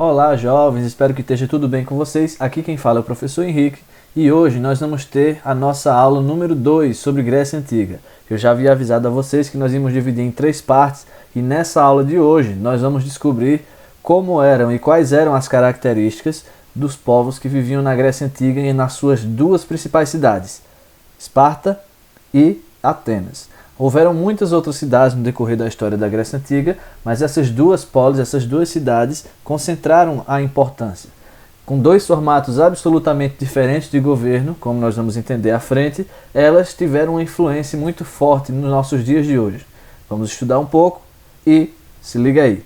Olá, jovens, espero que esteja tudo bem com vocês. Aqui quem fala é o professor Henrique e hoje nós vamos ter a nossa aula número 2 sobre Grécia Antiga. Eu já havia avisado a vocês que nós íamos dividir em 3 partes e nessa aula de hoje nós vamos descobrir como eram e quais eram as características dos povos que viviam na Grécia Antiga e nas suas duas principais cidades, Esparta e Atenas. Houveram muitas outras cidades no decorrer da história da Grécia Antiga, mas essas duas polis, essas duas cidades, concentraram a importância. Com dois formatos absolutamente diferentes de governo, como nós vamos entender à frente, elas tiveram uma influência muito forte nos nossos dias de hoje. Vamos estudar um pouco e se liga aí.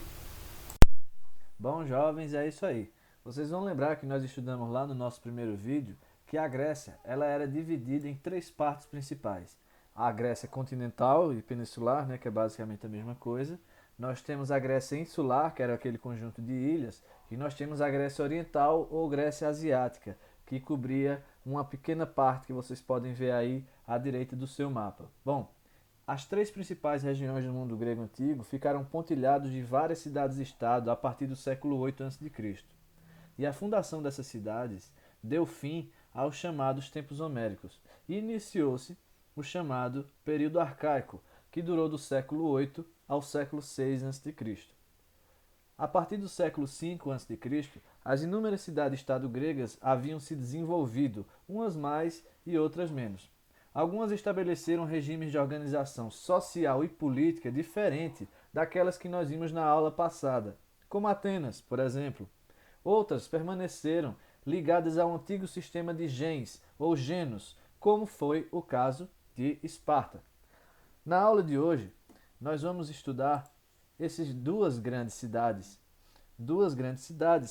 Bom, jovens, é isso aí. Vocês vão lembrar que nós estudamos lá no nosso primeiro vídeo que a Grécia ela era dividida em 3 partes principais. A Grécia continental e peninsular, né, que é basicamente a mesma coisa. Nós temos a Grécia insular, que era aquele conjunto de ilhas, e nós temos a Grécia oriental ou Grécia asiática, que cobria uma pequena parte que vocês podem ver aí à direita do seu mapa. Bom, as 3 principais regiões do mundo grego antigo ficaram pontilhadas de várias cidades-estado a partir do século 8 a.C. E a fundação dessas cidades deu fim aos chamados tempos homéricos e iniciou-se o chamado período arcaico, que durou do século 8 ao século 6 a.C. A partir do século 5 a.C., as inúmeras cidades-estado gregas haviam se desenvolvido, umas mais e outras menos. Algumas estabeleceram regimes de organização social e política diferente daquelas que nós vimos na aula passada, como Atenas, por exemplo. Outras permaneceram ligadas ao antigo sistema de gens ou genos, como foi o caso de Esparta. Na aula de hoje, nós vamos estudar essas duas grandes cidades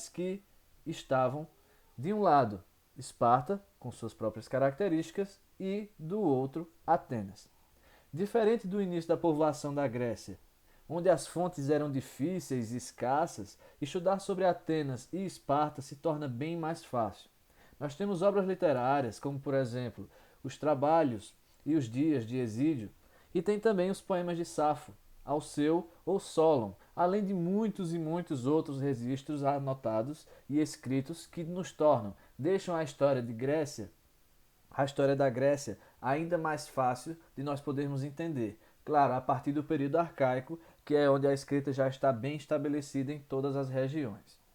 que estavam, de um lado, Esparta, com suas próprias características, e do outro, Atenas. Diferente do início da povoação da Grécia, onde as fontes eram difíceis e escassas, estudar sobre Atenas e Esparta se torna bem mais fácil. Nós temos obras literárias, como por exemplo, os Trabalhos e os Dias de Hesídio, e tem também os poemas de Safo, Alceu ou Solon, além de muitos e muitos outros registros anotados e escritos que nos deixam a história da Grécia ainda mais fácil de nós podermos entender. Claro, a partir do período arcaico, que é onde a escrita já está bem estabelecida em todas as regiões.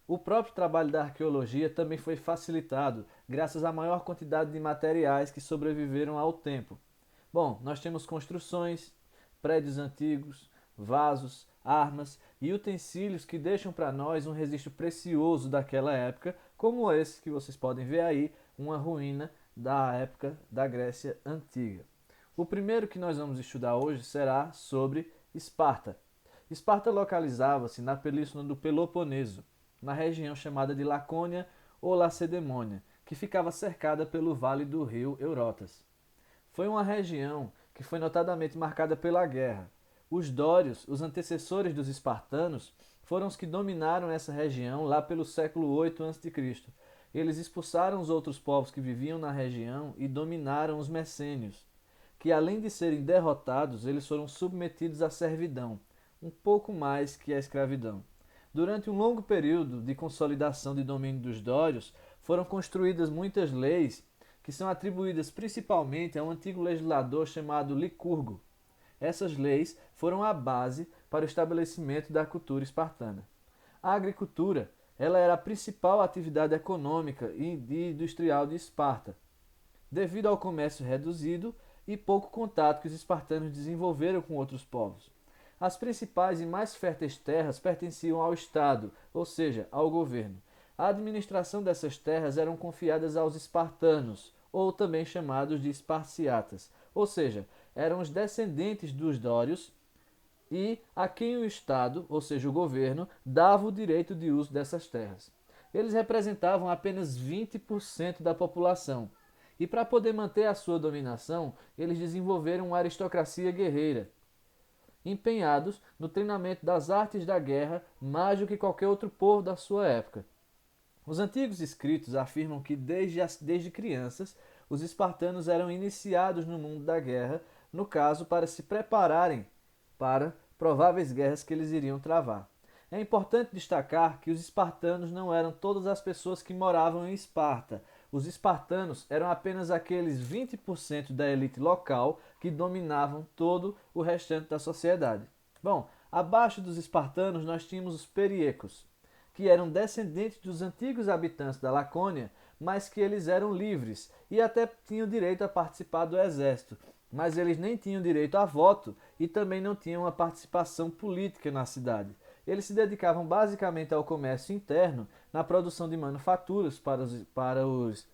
O próprio trabalho da arqueologia também foi facilitado graças à maior quantidade de materiais que sobreviveram ao tempo. Bom, nós temos construções, prédios antigos, vasos, armas e utensílios que deixam para nós um registro precioso daquela época, como esse que vocês podem ver aí, uma ruína da época da Grécia Antiga. O primeiro que nós vamos estudar hoje será sobre Esparta. Esparta localizava-se na península do Peloponeso, na região chamada de Lacônia ou Lacedemônia, que ficava cercada pelo vale do rio Eurotas. Foi uma região que foi notadamente marcada pela guerra. Os dórios, os antecessores dos espartanos, foram os que dominaram essa região lá pelo século 8 a.C. Eles expulsaram os outros povos que viviam na região e dominaram os messênios, que além de serem derrotados, eles foram submetidos à servidão, um pouco mais que à escravidão. Durante um longo período de consolidação de domínio dos dórios, foram construídas muitas leis que são atribuídas principalmente a um antigo legislador chamado Licurgo. Essas leis foram a base para o estabelecimento da cultura espartana. A agricultura ela era a principal atividade econômica e industrial de Esparta. Devido ao comércio reduzido e pouco contato que os espartanos desenvolveram com outros povos. As principais e mais férteis terras pertenciam ao Estado, ou seja, ao governo. A administração dessas terras eram confiadas aos espartanos, ou também chamados de esparciatas, ou seja, eram os descendentes dos dórios e a quem o Estado, ou seja, o governo, dava o direito de uso dessas terras. Eles representavam apenas 20% da população. E para poder manter a sua dominação, eles desenvolveram uma aristocracia guerreira, empenhados no treinamento das artes da guerra mais do que qualquer outro povo da sua época. Os antigos escritos afirmam que desde crianças os espartanos eram iniciados no mundo da guerra, no caso para se prepararem para prováveis guerras que eles iriam travar. É importante destacar que os espartanos não eram todas as pessoas que moravam em Esparta. Os espartanos eram apenas aqueles 20% da elite local que dominavam todo o restante da sociedade. Bom, abaixo dos espartanos nós tínhamos os periecos, que eram descendentes dos antigos habitantes da Lacônia, mas que eles eram livres e até tinham direito a participar do exército, mas eles nem tinham direito a voto e também não tinham uma participação política na cidade. Eles se dedicavam basicamente ao comércio interno, na produção de manufaturas para os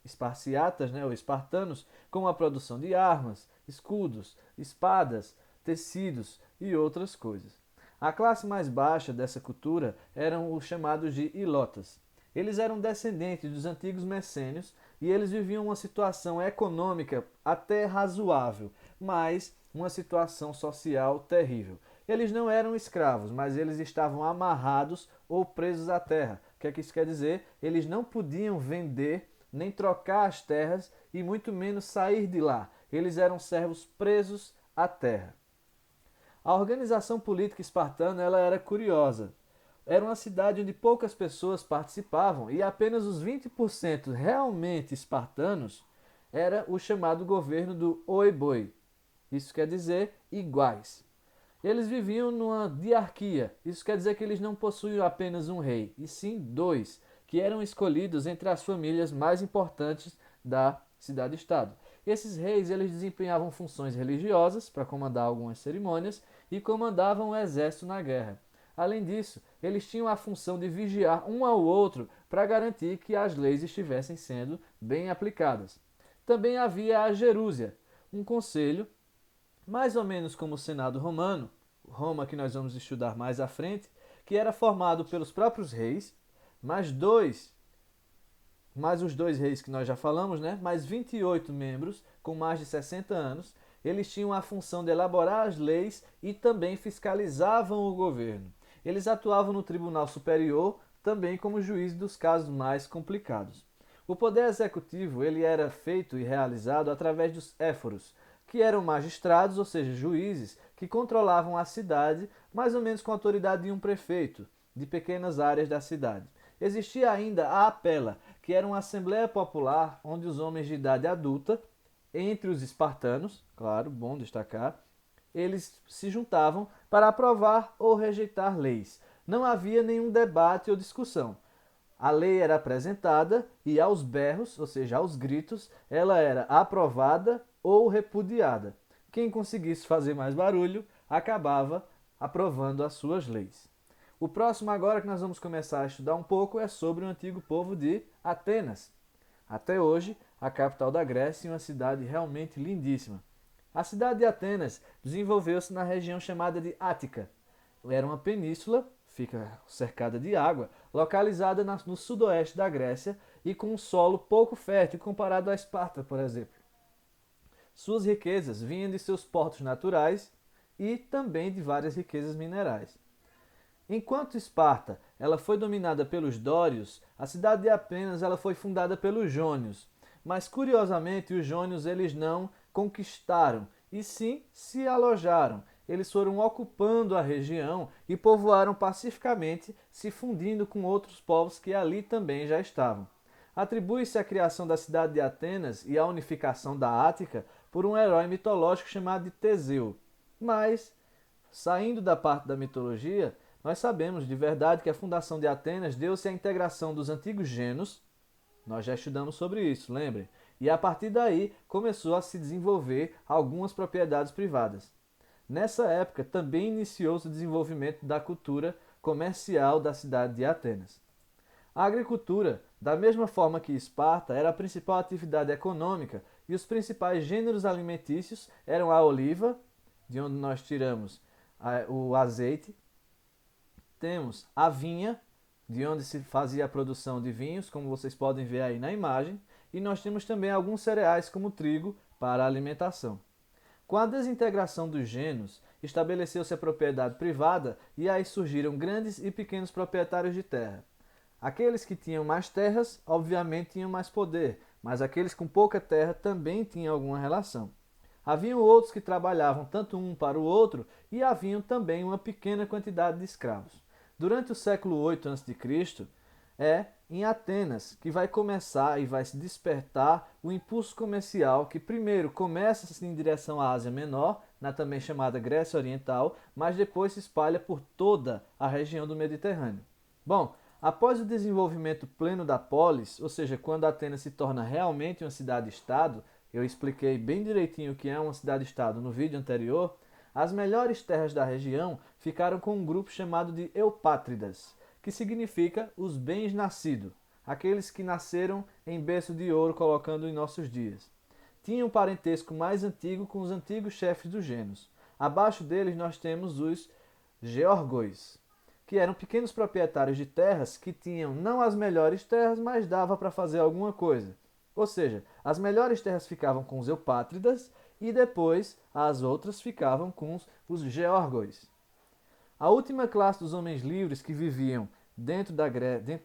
esparciatas, né, ou espartanos, como a produção de armas, escudos, espadas, tecidos e outras coisas. A classe mais baixa dessa cultura eram os chamados de ilotas. Eles eram descendentes dos antigos messênios e eles viviam uma situação econômica até razoável, mas uma situação social terrível. Eles não eram escravos, mas eles estavam amarrados ou presos à terra. O que é que isso quer dizer? Eles não podiam vender nem trocar as terras e muito menos sair de lá. Eles eram servos presos à terra. A organização política espartana ela era curiosa. Era uma cidade onde poucas pessoas participavam e apenas os 20% realmente espartanos era o chamado governo do oiboi. Isso quer dizer iguais. Eles viviam numa diarquia. Isso quer dizer que eles não possuíam apenas um rei, e sim dois, que eram escolhidos entre as famílias mais importantes da cidade-estado. Esses reis eles desempenhavam funções religiosas para comandar algumas cerimônias e comandavam o exército na guerra. Além disso, eles tinham a função de vigiar um ao outro para garantir que as leis estivessem sendo bem aplicadas. Também havia a gerúsia, um conselho mais ou menos como o Senado romano, Roma que nós vamos estudar mais à frente, que era formado pelos próprios reis, mais os dois reis que nós já falamos, né? Mais 28 membros com mais de 60 anos. Eles tinham a função de elaborar as leis e também fiscalizavam o governo. Eles atuavam no Tribunal Superior, também como juiz dos casos mais complicados. O poder executivo ele era feito e realizado através dos éforos, que eram magistrados, ou seja, juízes, que controlavam a cidade, mais ou menos com a autoridade de um prefeito, de pequenas áreas da cidade. Existia ainda a apela, que era uma assembleia popular onde os homens de idade adulta, entre os espartanos, claro, bom destacar, eles se juntavam para aprovar ou rejeitar leis. Não havia nenhum debate ou discussão. A lei era apresentada e aos berros, ou seja, aos gritos, ela era aprovada ou repudiada. Quem conseguisse fazer mais barulho acabava aprovando as suas leis. O próximo agora que nós vamos começar a estudar um pouco é sobre o antigo povo de Atenas. Até hoje, a capital da Grécia e uma cidade realmente lindíssima. A cidade de Atenas desenvolveu-se na região chamada de Ática. Era uma península, fica cercada de água, localizada no sudoeste da Grécia e com um solo pouco fértil comparado a Esparta, por exemplo. Suas riquezas vinham de seus portos naturais e também de várias riquezas minerais. Enquanto Esparta ela foi dominada pelos dórios, a cidade de Atenas ela foi fundada pelos jônios. Mas curiosamente os jônios eles não conquistaram, e sim se alojaram. Eles foram ocupando a região e povoaram pacificamente, se fundindo com outros povos que ali também já estavam. Atribui-se a criação da cidade de Atenas e a unificação da Ática por um herói mitológico chamado de Teseu. Mas, saindo da parte da mitologia, nós sabemos de verdade que a fundação de Atenas deu-se à integração dos antigos genos, nós já estudamos sobre isso, lembrem, e a partir daí começou a se desenvolver algumas propriedades privadas. Nessa época também iniciou-se o desenvolvimento da cultura comercial da cidade de Atenas. A agricultura, da mesma forma que Esparta, era a principal atividade econômica e os principais gêneros alimentícios eram a oliva, de onde nós tiramos o azeite, temos a vinha, de onde se fazia a produção de vinhos, como vocês podem ver aí na imagem, e nós temos também alguns cereais como trigo para a alimentação. Com a desintegração dos gênos, estabeleceu-se a propriedade privada e aí surgiram grandes e pequenos proprietários de terra. Aqueles que tinham mais terras, obviamente, tinham mais poder, mas aqueles com pouca terra também tinham alguma relação. Haviam outros que trabalhavam tanto um para o outro e haviam também uma pequena quantidade de escravos. Durante o século 8 a.C., é em Atenas que vai começar e vai se despertar o impulso comercial que primeiro começa em direção à Ásia Menor, na também chamada Grécia Oriental, mas depois se espalha por toda a região do Mediterrâneo. Bom, após o desenvolvimento pleno da polis, ou seja, quando Atenas se torna realmente uma cidade-estado, eu expliquei bem direitinho o que é uma cidade-estado no vídeo anterior, as melhores terras da região ficaram com um grupo chamado de eupátridas, que significa os bens nascidos, aqueles que nasceram em berço de ouro colocando em nossos dias. Tinham um parentesco mais antigo com os antigos chefes dos gênios. Abaixo deles nós temos os geórgos, que eram pequenos proprietários de terras que tinham não as melhores terras, mas dava para fazer alguma coisa. Ou seja, as melhores terras ficavam com os eupátridas e depois as outras ficavam com os geórgos. A última classe dos homens livres que viviam dentro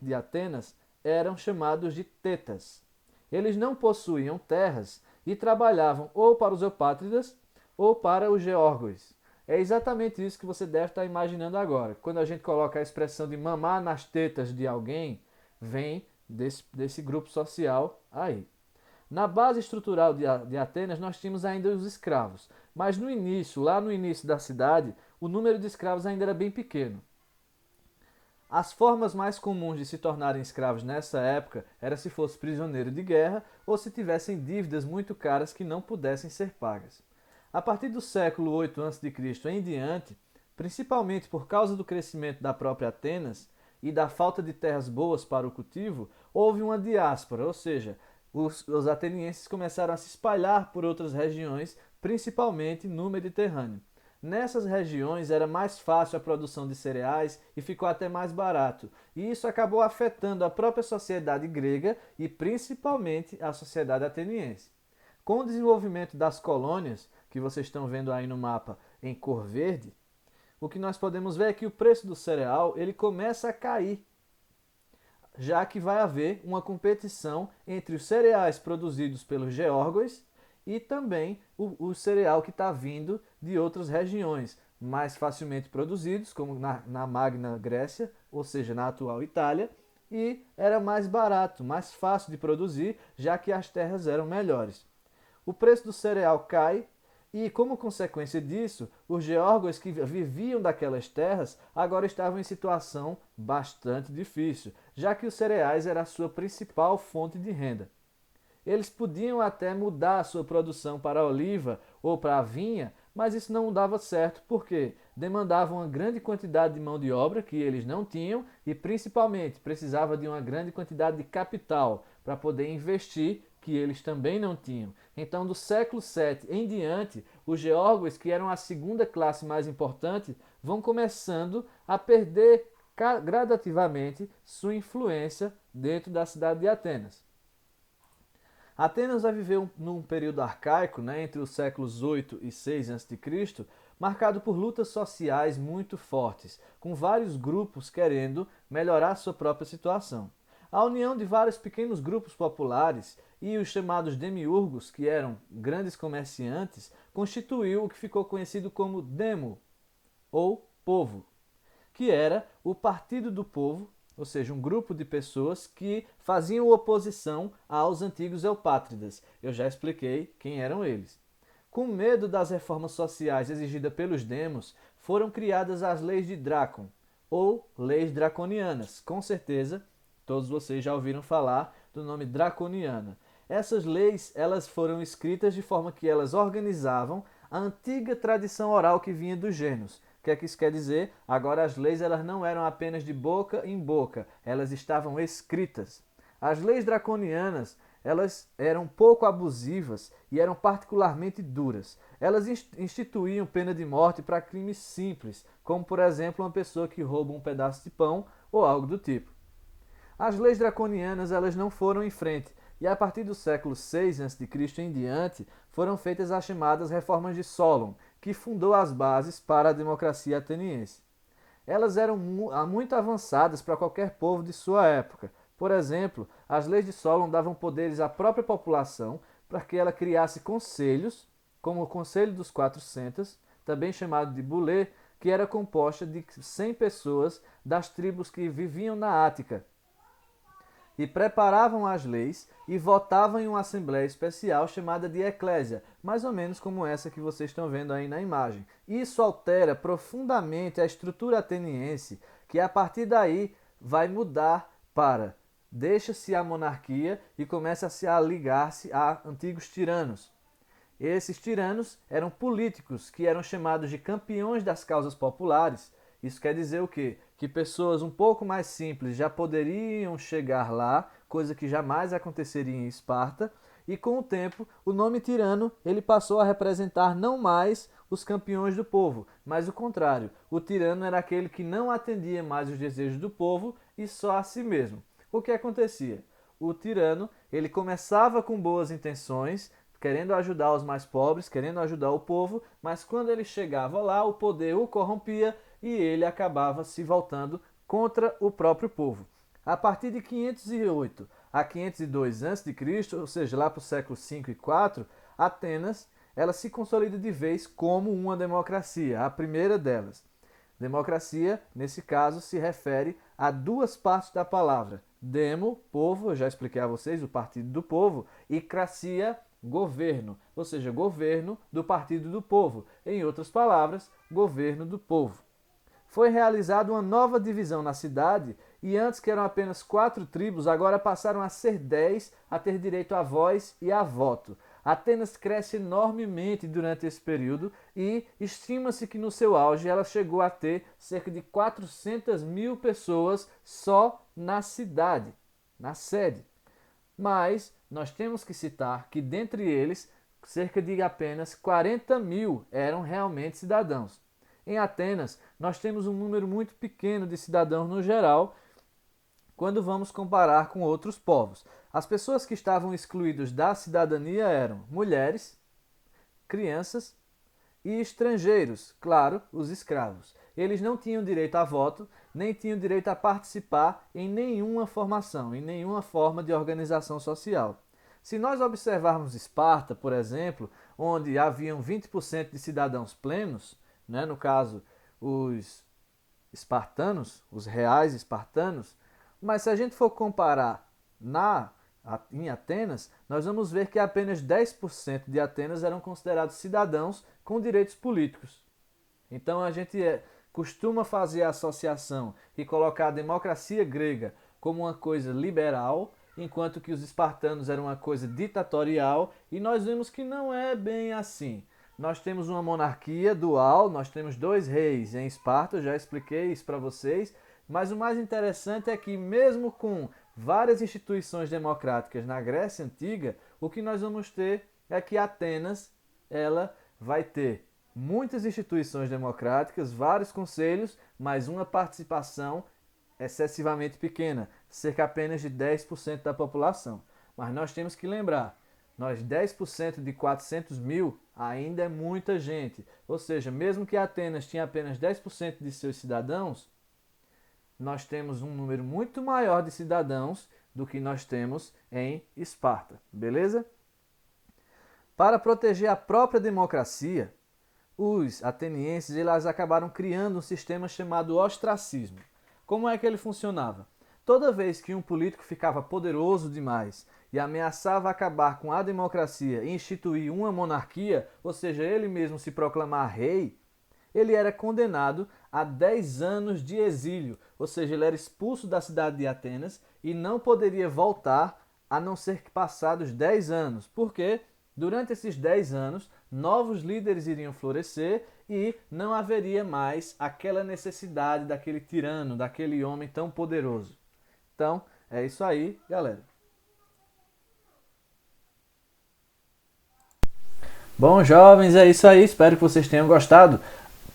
de Atenas eram chamados de tetas. Eles não possuíam terras e trabalhavam ou para os eupátridas ou para os geórgos. É exatamente isso que você deve estar imaginando agora. Quando a gente coloca a expressão de mamar nas tetas de alguém, vem desse grupo social aí. Na base estrutural de Atenas, nós tínhamos ainda os escravos. Mas no início, lá no início da cidade, o número de escravos ainda era bem pequeno. As formas mais comuns de se tornarem escravos nessa época era se fosse prisioneiro de guerra ou se tivessem dívidas muito caras que não pudessem ser pagas. A partir do século 8 a.C. em diante, principalmente por causa do crescimento da própria Atenas e da falta de terras boas para o cultivo, houve uma diáspora, ou seja, os atenienses começaram a se espalhar por outras regiões, principalmente no Mediterrâneo. Nessas regiões era mais fácil a produção de cereais e ficou até mais barato. E isso acabou afetando a própria sociedade grega e principalmente a sociedade ateniense. Com o desenvolvimento das colônias, que vocês estão vendo aí no mapa em cor verde, o que nós podemos ver é que o preço do cereal ele começa a cair, já que vai haver uma competição entre os cereais produzidos pelos geórgos e também o cereal que está vindo de outras regiões, mais facilmente produzidos, como na Magna Grécia, ou seja, na atual Itália, e era mais barato, mais fácil de produzir, já que as terras eram melhores. O preço do cereal cai e, como consequência disso, os geórgos que viviam daquelas terras agora estavam em situação bastante difícil, já que os cereais era a sua principal fonte de renda. Eles podiam até mudar a sua produção para a oliva ou para a vinha, mas isso não dava certo porque demandava uma grande quantidade de mão de obra que eles não tinham e principalmente precisava de uma grande quantidade de capital para poder investir que eles também não tinham. Então, do século 7 em diante, os geórgos, que eram a segunda classe mais importante, vão começando a perder gradativamente sua influência dentro da cidade de Atenas. Atenas vai viver num período arcaico, entre os séculos 8 e 6 a.C., marcado por lutas sociais muito fortes, com vários grupos querendo melhorar sua própria situação. A união de vários pequenos grupos populares e os chamados demiurgos, que eram grandes comerciantes, constituiu o que ficou conhecido como demo, ou povo, que era o partido do povo, ou seja, um grupo de pessoas que faziam oposição aos antigos eupátridas. Eu já expliquei quem eram eles. Com medo das reformas sociais exigidas pelos demos, foram criadas as leis de Drácon, ou leis draconianas. Com certeza, todos vocês já ouviram falar do nome draconiana. Essas leis elas foram escritas de forma que elas organizavam a antiga tradição oral que vinha dos gênios. O que é que isso quer dizer? Agora as leis elas não eram apenas de boca em boca, elas estavam escritas. As leis draconianas elas eram pouco abusivas e eram particularmente duras. Elas instituíam pena de morte para crimes simples, como por exemplo uma pessoa que rouba um pedaço de pão ou algo do tipo. As leis draconianas elas não foram em frente, e a partir do século 6 a.C. em diante foram feitas as chamadas reformas de Solon, que fundou as bases para a democracia ateniense. Elas eram muito avançadas para qualquer povo de sua época. Por exemplo, as leis de Solon davam poderes à própria população para que ela criasse conselhos, como o Conselho dos 400, também chamado de Bulê, que era composta de 100 pessoas das tribos que viviam na Ática, e preparavam as leis e votavam em uma assembleia especial chamada de eclésia, mais ou menos como essa que vocês estão vendo aí na imagem. Isso altera profundamente a estrutura ateniense, que a partir daí vai mudar para deixa-se a monarquia e começa-se a ligar-se a antigos tiranos. Esses tiranos eram políticos que eram chamados de campeões das causas populares. Isso quer dizer o quê? Que pessoas um pouco mais simples já poderiam chegar lá, coisa que jamais aconteceria em Esparta, e com o tempo o nome tirano ele passou a representar não mais os campeões do povo, mas o contrário. O tirano era aquele que não atendia mais os desejos do povo e só a si mesmo. O que acontecia? O tirano ele começava com boas intenções, querendo ajudar os mais pobres, querendo ajudar o povo, mas quando ele chegava lá, o poder o corrompia e ele acabava se voltando contra o próprio povo. A partir de 508 a 502 a.C., ou seja, lá para o século V e IV, Atenas ela se consolida de vez como uma democracia, a primeira delas. Democracia, nesse caso, se refere a duas partes da palavra. Demo, povo, eu já expliquei a vocês, o partido do povo, e cracia, governo, ou seja, governo do partido do povo. Em outras palavras, governo do povo. Foi realizada uma nova divisão na cidade e antes que eram apenas 4 tribos, agora passaram a ser 10 a ter direito à voz e a voto. Atenas cresce enormemente durante esse período e estima-se que no seu auge ela chegou a ter cerca de 400 mil pessoas só na cidade, na sede. Mas nós temos que citar que dentre eles, cerca de apenas 40 mil eram realmente cidadãos. Em Atenas, nós temos um número muito pequeno de cidadãos no geral, quando vamos comparar com outros povos. As pessoas que estavam excluídas da cidadania eram mulheres, crianças e estrangeiros, claro, os escravos. Eles não tinham direito a voto, nem tinham direito a participar em nenhuma formação, em nenhuma forma de organização social. Se nós observarmos Esparta, por exemplo, onde haviam 20% de cidadãos plenos, né, no caso, os espartanos, os reais espartanos, mas se a gente for comparar em Atenas, nós vamos ver que apenas 10% de Atenas eram considerados cidadãos com direitos políticos. Então a gente costuma fazer a associação e colocar a democracia grega como uma coisa liberal, enquanto que os espartanos eram uma coisa ditatorial, e nós vemos que não é bem assim. Nós temos uma monarquia dual, nós temos 2 reis em Esparta, eu já expliquei isso para vocês, mas o mais interessante é que mesmo com várias instituições democráticas na Grécia Antiga, o que nós vamos ter é que Atenas ela vai ter muitas instituições democráticas, vários conselhos, mas uma participação excessivamente pequena, cerca apenas de 10% da população. Mas nós temos que lembrar, 10% de 400 mil ainda é muita gente. Ou seja, mesmo que Atenas tinha apenas 10% de seus cidadãos, nós temos um número muito maior de cidadãos do que nós temos em Esparta, beleza? Para proteger a própria democracia, os atenienses eles acabaram criando um sistema chamado ostracismo. Como é que ele funcionava? Toda vez que um político ficava poderoso demais e ameaçava acabar com a democracia e instituir uma monarquia, ou seja, ele mesmo se proclamar rei, ele era condenado a 10 anos de exílio, ou seja, ele era expulso da cidade de Atenas e não poderia voltar a não ser que passados 10 anos. Por quê? Durante esses 10 anos, novos líderes iriam florescer e não haveria mais aquela necessidade daquele tirano, daquele homem tão poderoso. Então, é isso aí, galera. Bom, jovens, é isso aí. Espero que vocês tenham gostado.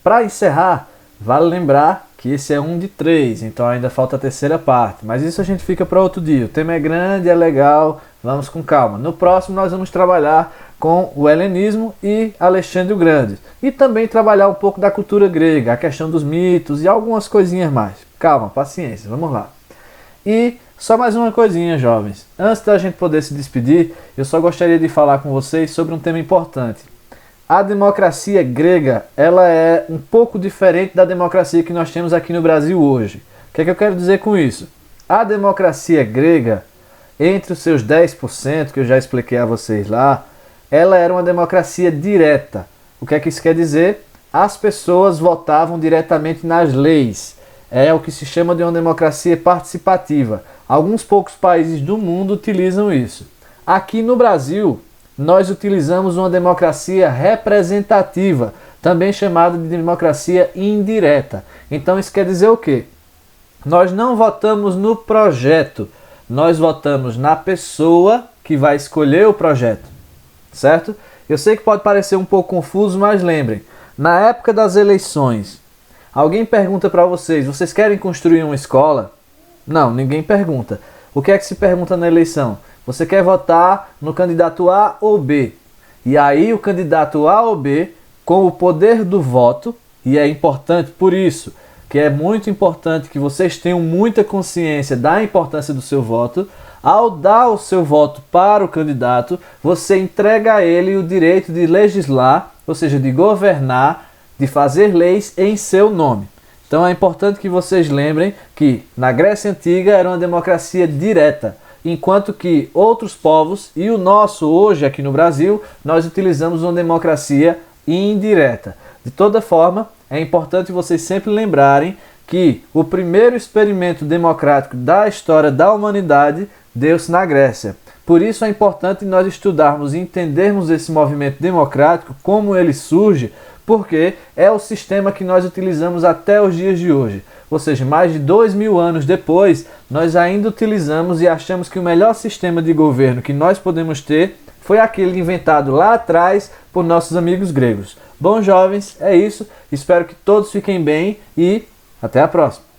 Para encerrar, vale lembrar que esse é um de 3, então ainda falta a terceira parte. Mas isso a gente fica para outro dia. O tema é grande, é legal, vamos com calma. No próximo nós vamos trabalhar com o helenismo e Alexandre o Grande. E também trabalhar um pouco da cultura grega, a questão dos mitos e algumas coisinhas mais. Calma, paciência, vamos lá. E só mais uma coisinha, jovens. Antes da gente poder se despedir, eu só gostaria de falar com vocês sobre um tema importante. a democracia grega, ela é um pouco diferente da democracia que nós temos aqui no Brasil hoje. O que é que eu quero dizer com isso? A democracia grega, entre os seus 10%, que eu já expliquei a vocês lá, ela era uma democracia direta. O que é que isso quer dizer? As pessoas votavam diretamente nas leis. É o que se chama de uma democracia participativa. Alguns poucos países do mundo utilizam isso. Aqui no Brasil, nós utilizamos uma democracia representativa, também chamada de democracia indireta. Então isso quer dizer o quê? Nós não votamos no projeto, nós votamos na pessoa que vai escolher o projeto, certo? Eu sei que pode parecer um pouco confuso, mas lembrem, na época das eleições, alguém pergunta para vocês, vocês querem construir uma escola? Não, ninguém pergunta. O que é que se pergunta na eleição? Você quer votar no candidato A ou B? E aí o candidato A ou B, com o poder do voto, e é importante por isso, que é muito importante que vocês tenham muita consciência da importância do seu voto, ao dar o seu voto para o candidato, você entrega a ele o direito de legislar, ou seja, de governar, de fazer leis em seu nome. Então é importante que vocês lembrem que na Grécia Antiga era uma democracia direta, enquanto que outros povos, e o nosso hoje aqui no Brasil, nós utilizamos uma democracia indireta. De toda forma, é importante vocês sempre lembrarem que o primeiro experimento democrático da história da humanidade deu-se na Grécia. Por isso é importante nós estudarmos e entendermos esse movimento democrático, como ele surge, porque é o sistema que nós utilizamos até os dias de hoje. Ou seja, mais de 2000 anos depois, nós ainda utilizamos e achamos que o melhor sistema de governo que nós podemos ter foi aquele inventado lá atrás por nossos amigos gregos. Bom, jovens, é isso. Espero que todos fiquem bem e até a próxima.